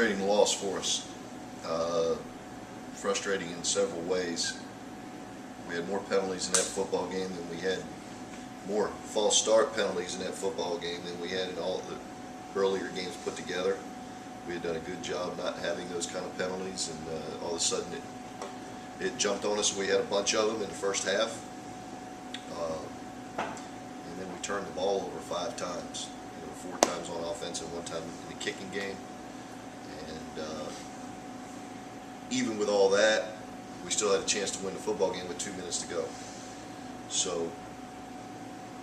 frustrating loss for us. Frustrating in several ways. We had more penalties in that football game than we had, more false start penalties in that football game than we had in all the earlier games put together. We had done a good job not having those kind of penalties, and all of a sudden it jumped on us. We had a bunch of them in the first half, and then we turned the ball over 5 times. 4 times on offense and 1 time in the kicking game. And even with all that, we still had a chance to win the football game with 2 minutes to go. So,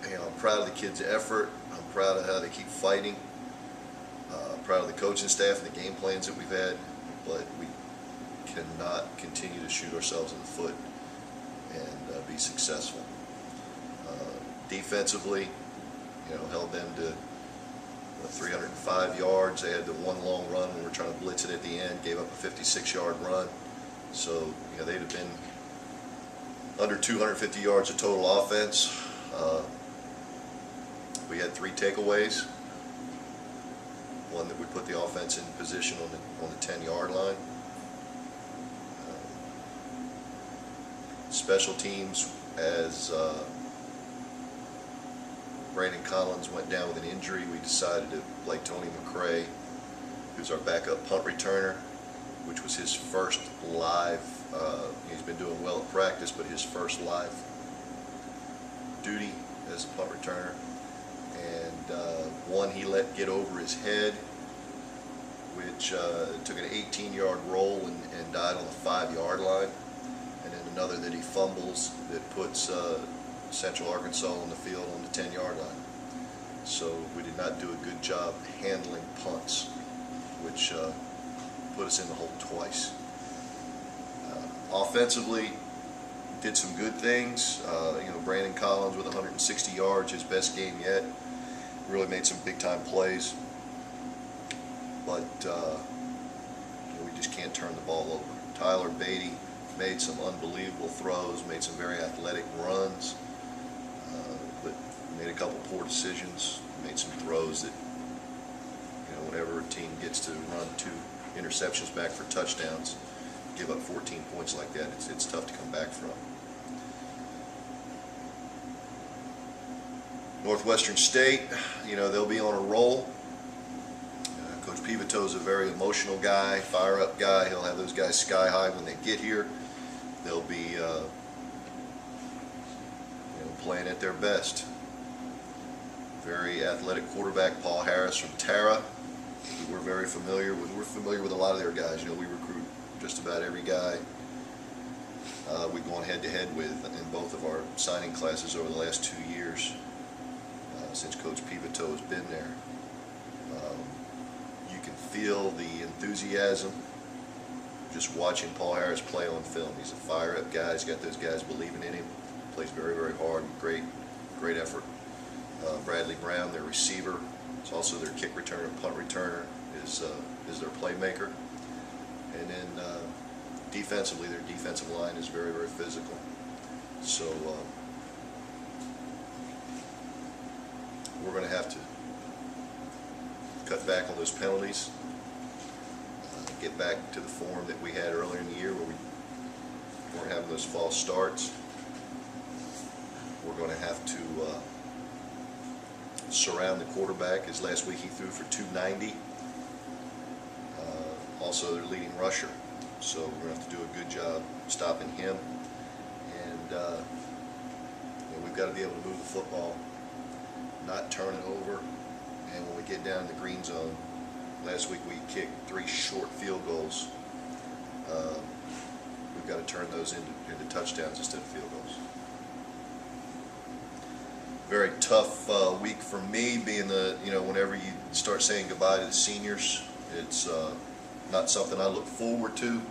I'm proud of the kids' effort. I'm proud of how they keep fighting. I'm proud of the coaching staff and the game plans that we've had. But we cannot continue to shoot ourselves in the foot and be successful. Defensively, held them to 305 yards. They had the 1 long run when we were trying to blitz it at the end, gave up a 56-yard run. So, they'd have been under 250 yards of total offense. We had 3 takeaways. One that we put the offense in position on the 10-yard line. Special teams, as Brandon Collins went down with an injury, we decided to play Tony McCray, who's our backup punt returner, which was his first live, he's been doing well at practice, but his first live duty as a punt returner. And one he let get over his head, which took an 18-yard roll and died on the 5-yard line. And then another that he fumbles that puts Central Arkansas on the field on the 10-yard line. So we did not do a good job handling punts, which put us in the hole twice. Offensively, did some good things. Brandon Collins with 160 yards, his best game yet. Really made some big-time plays. But we just can't turn the ball over. Tyler Beatty made some unbelievable throws, made some very athletic runs, but made a couple poor decisions, made some throws that, whenever a team gets to run 2 interceptions back for touchdowns, give up 14 points like that, it's tough to come back from. Northwestern State, they'll be on a roll. Coach Pivito is a very emotional guy, fire-up guy. He'll have those guys sky high when they get here. They'll be playing at their best. Very athletic quarterback, Paul Harris from Tara, who we're very familiar with. We're familiar with a lot of their guys. We recruit just about every guy we've gone head-to-head with in both of our signing classes over the last 2 years since Coach Pivito has been there. You can feel the enthusiasm just watching Paul Harris play on film. He's a fire-up guy. He's got those guys believing in him. Plays very, very hard. Great effort. Bradley Brown, their receiver, is also their kick returner, punt returner, is their playmaker. And then defensively, their defensive line is very, very physical. So we're going to have to cut back on those penalties. Get back to the form that we had earlier in the year where we weren't having those false starts. We're going to have to surround the quarterback. As last week he threw for 290. Also their leading rusher. So we're going to have to do a good job stopping him. And we've got to be able to move the football, not turn it over. And when we get down in the green zone, last week we kicked 3 short field goals. We've got to turn those into touchdowns instead of field goals. Very tough week for me, being whenever you start saying goodbye to the seniors, it's not something I look forward to.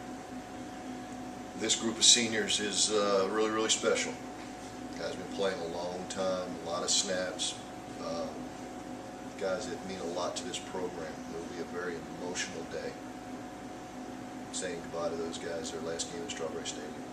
This group of seniors is really, really special. Guys been playing a long time, a lot of snaps. Guys that mean a lot to this program. It will be a very emotional day saying goodbye to those guys, their last game at Strawberry Stadium.